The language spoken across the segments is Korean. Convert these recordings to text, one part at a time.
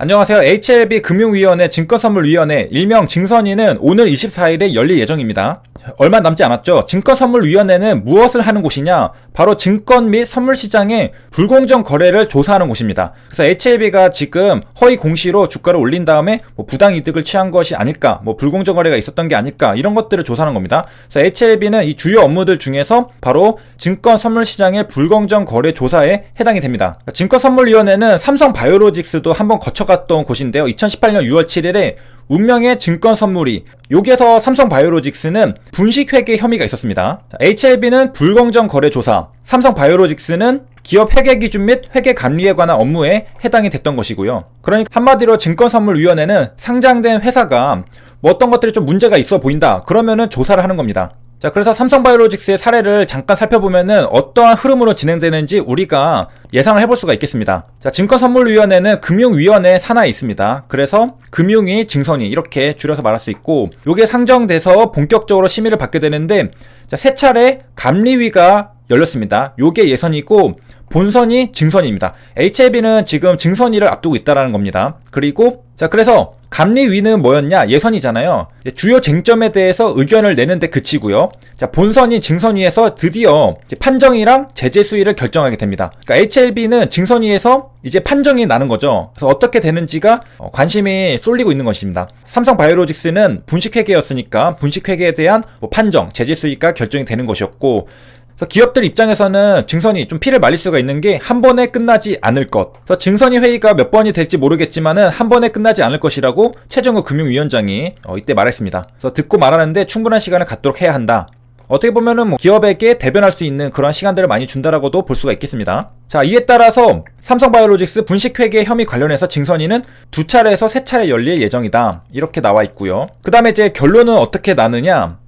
안녕하세요. HLB 금융위원회 증권선물위원회 일명 증선위는 오늘 24일에 열릴 예정입니다. 얼마 남지 않았죠. 증권선물위원회는 무엇을 하는 곳이냐? 바로 증권 및 선물시장의 불공정 거래를 조사하는 곳입니다. 그래서 HLB가 지금 허위 공시로 주가를 올린 다음에 부당이득을 취한 것이 아닐까, 불공정 거래가 있었던 게 아닐까, 이런 것들을 조사하는 겁니다. 그래서 HLB는 이 주요 업무들 중에서 바로 증권 선물시장의 불공정 거래 조사에 해당이 됩니다. 증권선물위원회는 삼성바이오로직스도 한번 거쳐갔던 곳인데요. 2018년 6월 7일에 운명의 증권 선물이, 여기에서 삼성바이오로직스는 분식회계 혐의가 있었습니다. HLB는 불공정 거래 조사, 삼성바이오로직스는 기업 회계 기준 및 회계 감리에 관한 업무에 해당이 됐던 것이고요. 그러니까 한마디로 증권선물위원회는 상장된 회사가 어떤 것들이 좀 문제가 있어 보인다, 그러면은 조사를 하는 겁니다. 자, 그래서 삼성바이오로직스의 사례를 잠깐 살펴보면은 어떠한 흐름으로 진행되는지 우리가 예상을 해볼 수가 있겠습니다. 자, 증권선물위원회는 금융위원회 산하에 있습니다. 그래서 금융위, 증선위 이렇게 줄여서 말할 수 있고, 요게 상정돼서 본격적으로 심의를 받게 되는데, 자, 세 차례 감리위가 열렸습니다. 요게 예선이고 본선이 증선입니다. HLB는 지금 증선위를 앞두고 있다라는 겁니다. 그리고 자, 그래서 감리위는 뭐였냐? 예선이잖아요. 주요 쟁점에 대해서 의견을 내는데 그치고요. 자, 본선인 증선위에서 드디어 판정이랑 제재 수위를 결정하게 됩니다. 그러니까 HLB는 증선위에서 이제 판정이 나는 거죠. 그래서 어떻게 되는지가 관심이 쏠리고 있는 것입니다. 삼성바이오로직스는 분식회계였으니까 분식회계에 대한 판정, 제재 수위가 결정이 되는 것이었고, 그래서 기업들 입장에서는 증선이 좀 피를 말릴 수가 있는 게 한 번에 끝나지 않을 것. 그래서 증선이 회의가 몇 번이 될지 모르겠지만은 한 번에 끝나지 않을 것이라고 최정우 금융위원장이 이때 말했습니다. 그래서 듣고 말하는데 충분한 시간을 갖도록 해야 한다. 어떻게 보면은 기업에게 대변할 수 있는 그런 시간들을 많이 준다라고도 볼 수가 있겠습니다. 자, 이에 따라서 삼성바이오로직스 분식회계 혐의 관련해서 증선위는 2차례에서 3차례 열릴 예정이다, 이렇게 나와 있고요. 그 다음에 이제 결론은 어떻게 나느냐?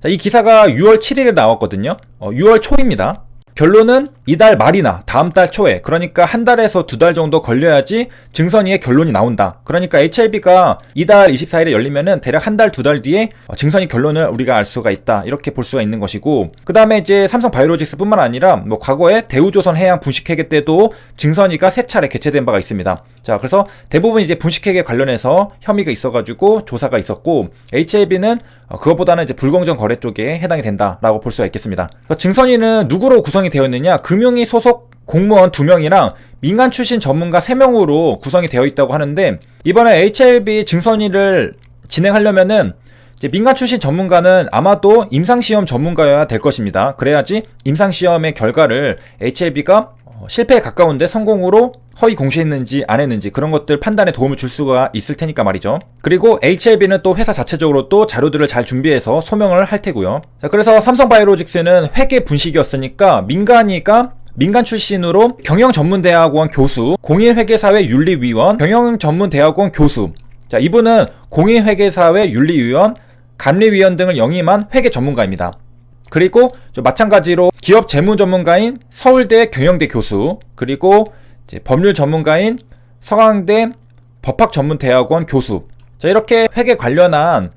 자, 이 기사가 6월 7일에 나왔거든요. 6월 초입니다. 결론은 이달 말이나 다음 달 초에, 그러니까 한 달에서 2달 정도 걸려야지 증선위의 결론이 나온다. 그러니까 HLB가 이달 24일에 열리면은 대략 한 달, 2달 뒤에 증선위 결론을 우리가 알 수가 있다, 이렇게 볼 수가 있는 것이고, 그 다음에 이제 삼성바이오로직스 뿐만 아니라 과거에 대우조선해양 분식회계 때도 증선위가 3차례 개최된 바가 있습니다. 자, 그래서 대부분 이제 분식회계 관련해서 혐의가 있어가지고 조사가 있었고, HLB는 그것보다는 이제 불공정 거래 쪽에 해당이 된다라고 볼 수가 있겠습니다. 증선위는 누구로 구성이 되어 있느냐? 금융위 소속 공무원 2명이랑 민간 출신 전문가 3명으로 구성이 되어 있다고 하는데, 이번에 HLB 증선위를 진행하려면은 이제 민간 출신 전문가는 아마도 임상시험 전문가여야 될 것입니다. 그래야지 임상시험의 결과를 HLB가 실패에 가까운데 성공으로 허위 공시했는지 안 했는지 그런 것들 판단에 도움을 줄 수가 있을 테니까 말이죠. 그리고 HLB는 또 회사 자체적으로 또 자료들을 잘 준비해서 소명을 할 테고요. 자, 그래서 삼성바이오로직스는 회계 분식이었으니까 민간 출신으로 경영전문대학원 교수, 공인회계사회 윤리위원, 경영전문대학원 교수. 자, 이분은 공인회계사회 윤리위원, 감리위원 등을 영임한 회계 전문가입니다. 그리고 마찬가지로 기업 재무 전문가인 서울대 경영대 교수, 그리고 이제 법률 전문가인 서강대 법학전문대학원 교수. 자, 이렇게 회계 관련한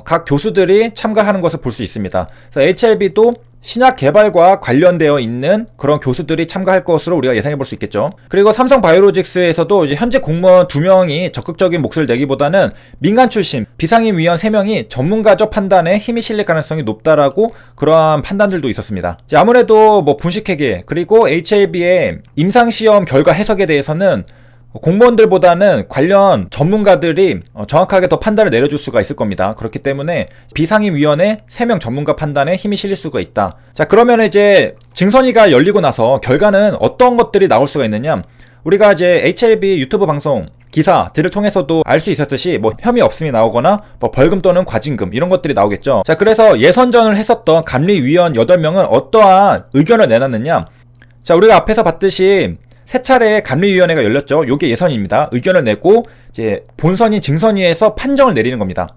각 교수들이 참가하는 것을 볼 수 있습니다. 그래서 HLB도 신약 개발과 관련되어 있는 그런 교수들이 참가할 것으로 우리가 예상해 볼 수 있겠죠. 그리고 삼성바이오로직스에서도 이제 현재 공무원 2명이 적극적인 몫을 내기보다는 민간 출신 비상임 위원 3명이 전문가적 판단에 힘이 실릴 가능성이 높다라고 그러한 판단들도 있었습니다. 이제 아무래도 분식회계 그리고 HLB의 임상시험 결과 해석에 대해서는 공무원들보다는 관련 전문가들이 정확하게 더 판단을 내려줄 수가 있을 겁니다. 그렇기 때문에 비상임위원회 3명 전문가 판단에 힘이 실릴 수가 있다. 자, 그러면 이제 증선위가 열리고 나서 결과는 어떤 것들이 나올 수가 있느냐? 우리가 이제 HLB 유튜브 방송 기사들을 통해서도 알 수 있었듯이 혐의 없음이 나오거나 벌금 또는 과징금 이런 것들이 나오겠죠. 자, 그래서 예선전을 했었던 감리위원 8명은 어떠한 의견을 내놨느냐? 자, 우리가 앞에서 봤듯이 3차례의 감리위원회가 열렸죠. 요게 예선입니다. 의견을 내고 이제 본선인 증선위에서 판정을 내리는 겁니다.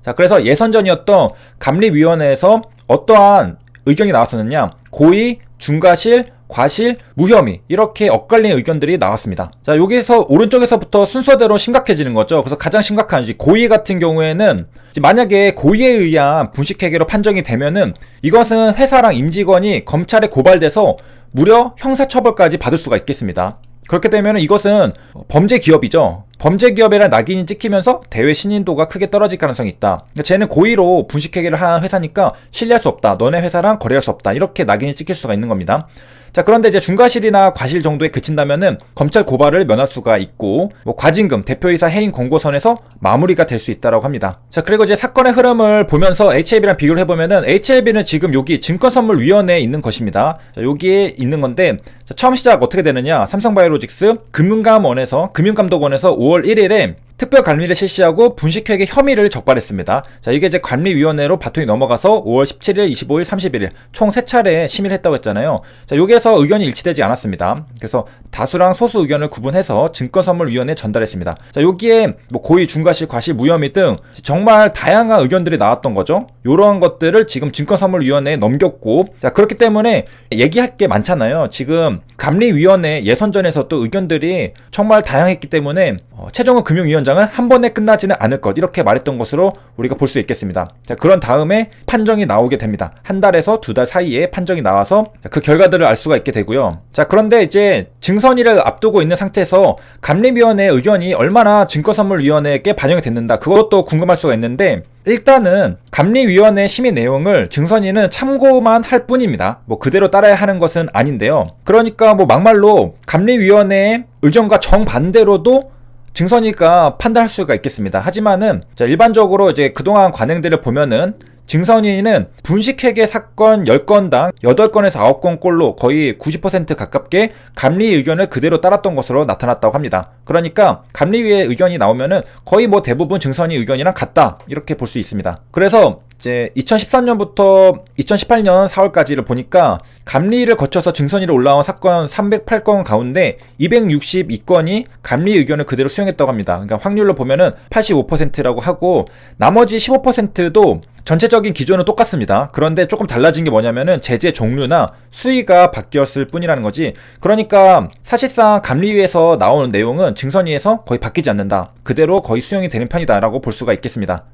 자, 그래서 예선전이었던 감리위원회에서 어떠한 의견이 나왔었느냐? 고의, 중과실, 과실, 무혐의 이렇게 엇갈린 의견들이 나왔습니다. 자, 여기서 오른쪽에서부터 순서대로 심각해지는 거죠. 그래서 가장 심각한 고의 같은 경우에는 만약에 고의에 의한 분식회계로 판정이 되면은 이것은 회사랑 임직원이 검찰에 고발돼서 무려 형사처벌까지 받을 수가 있겠습니다. 그렇게 되면 이것은 범죄 기업이죠. 범죄 기업이란 낙인이 찍히면서 대외 신인도가 크게 떨어질 가능성이 있다. 쟤는 고의로 분식회계를 한 회사니까 신뢰할 수 없다. 너네 회사랑 거래할 수 없다. 이렇게 낙인이 찍힐 수가 있는 겁니다. 자, 그런데 이제 중과실이나 과실 정도에 그친다면은 검찰 고발을 면할 수가 있고, 뭐 과징금, 대표이사 해임 권고선에서 마무리가 될 수 있다라고 합니다. 자, 그리고 이제 사건의 흐름을 보면서 HLB랑 비교를 해보면은 HLB는 지금 여기 증권선물위원회에 있는 것입니다. 자, 여기에 있는 건데, 자, 처음 시작 어떻게 되느냐? 삼성바이오로직스 금융감독원에서 5월 1일에 특별 관리를 실시하고 분식회계 혐의를 적발했습니다. 자, 이게 이제 관리위원회로 바통이 넘어가서 5월 17일, 25일, 31일 총 3차례 심의를 했다고 했잖아요. 자, 여기에서 의견이 일치되지 않았습니다. 그래서 다수랑 소수 의견을 구분해서 증권선물위원회에 전달했습니다. 자, 여기에 뭐 고의, 중과실, 과실, 무혐의 등 정말 다양한 의견들이 나왔던 거죠. 요런 것들을 지금 증권선물위원회에 넘겼고, 자, 그렇기 때문에 얘기할 게 많잖아요. 지금 감리위원회 예선전에서 또 의견들이 정말 다양했기 때문에 최종은 금융위원장은 한 번에 끝나지는 않을 것, 이렇게 말했던 것으로 우리가 볼 수 있겠습니다. 자, 그런 다음에 판정이 나오게 됩니다. 한 달에서 2달 사이에 판정이 나와서 그 결과들을 알 수가 있게 되고요. 자, 그런데 이제 증선이를 앞두고 있는 상태에서 감리위원회의 의견이 얼마나 증권선물위원회에게 반영이 됐는가, 그것도 궁금할 수가 있는데, 일단은 감리위원회 심의 내용을 증선이는 참고만 할 뿐입니다. 뭐 그대로 따라야 하는 것은 아닌데요. 그러니까 뭐 막말로 감리위원회의 의견과 정반대로도 증선이가 판단할 수가 있겠습니다. 하지만은 일반적으로 이제 그동안 관행들을 보면은 증선이는 분식회계 사건 10건당 8건에서 9건꼴로 거의 90% 가깝게 감리 의견을 그대로 따랐던 것으로 나타났다고 합니다. 그러니까 감리위의 의견이 나오면은 거의 뭐 대부분 증선이 의견이랑 같다, 이렇게 볼 수 있습니다. 그래서 이제 2013년부터 2018년 4월까지를 보니까 감리를 거쳐서 증선이로 올라온 사건 308건 가운데 262건이 감리 의견을 그대로 수용했다고 합니다. 그러니까 확률로 보면은 85%라고 하고, 나머지 15%도 전체적인 기준은 똑같습니다. 그런데 조금 달라진 게 뭐냐면은 제재 종류나 수위가 바뀌었을 뿐이라는 거지. 그러니까 사실상 감리위에서 나오는 내용은 증선위에서 거의 바뀌지 않는다, 그대로 거의 수용이 되는 편이다 라고 볼 수가 있겠습니다.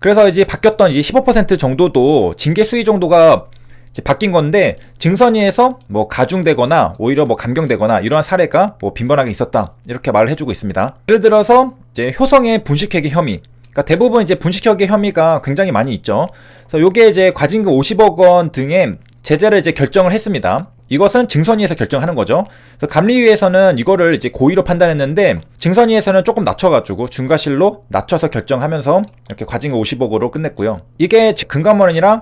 그래서 이제 바뀌었던 이제 15% 정도도 징계 수위 정도가 이제 바뀐 건데, 증선위에서 뭐 가중되거나 오히려 뭐 감경되거나 이러한 사례가 뭐 빈번하게 있었다, 이렇게 말을 해주고 있습니다. 예를 들어서 이제 효성의 분식회계 혐의, 그러니까 대부분 이제 분식회계 혐의가 굉장히 많이 있죠. 그래서 요게 이제 과징금 50억 원 등의 제재를 이제 결정을 했습니다. 이것은 증선위에서 결정하는 거죠. 그래서 감리위에서는 이거를 이제 고의로 판단했는데, 증선위에서는 조금 낮춰가지고 중과실로 낮춰서 결정하면서 이렇게 과징금 50억으로 끝냈고요. 이게 금감원이랑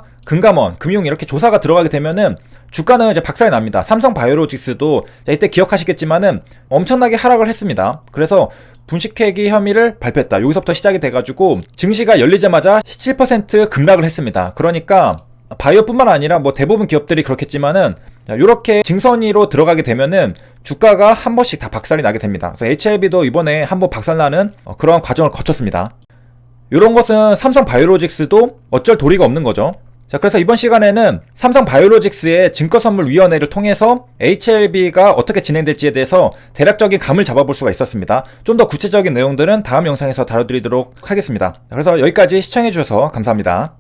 금융 이렇게 조사가 들어가게 되면은 주가는 이제 박살이 납니다. 삼성바이오로직스도 이때 기억하시겠지만은 엄청나게 하락을 했습니다. 그래서 분식회계 혐의를 발표했다, 여기서부터 시작이 돼가지고 증시가 열리자마자 17% 급락을 했습니다. 그러니까 바이오뿐만 아니라 뭐 대부분 기업들이 그렇겠지만은 이렇게 증선위로 들어가게 되면은 주가가 한 번씩 다 박살이 나게 됩니다. 그래서 HLB도 이번에 한번 박살나는 그런 과정을 거쳤습니다. 이런 것은 삼성바이오로직스도 어쩔 도리가 없는 거죠. 자, 그래서 이번 시간에는 삼성바이오로직스의 증권선물위원회를 통해서 HLB가 어떻게 진행될지에 대해서 대략적인 감을 잡아볼 수가 있었습니다. 좀 더 구체적인 내용들은 다음 영상에서 다뤄드리도록 하겠습니다. 그래서 여기까지 시청해주셔서 감사합니다.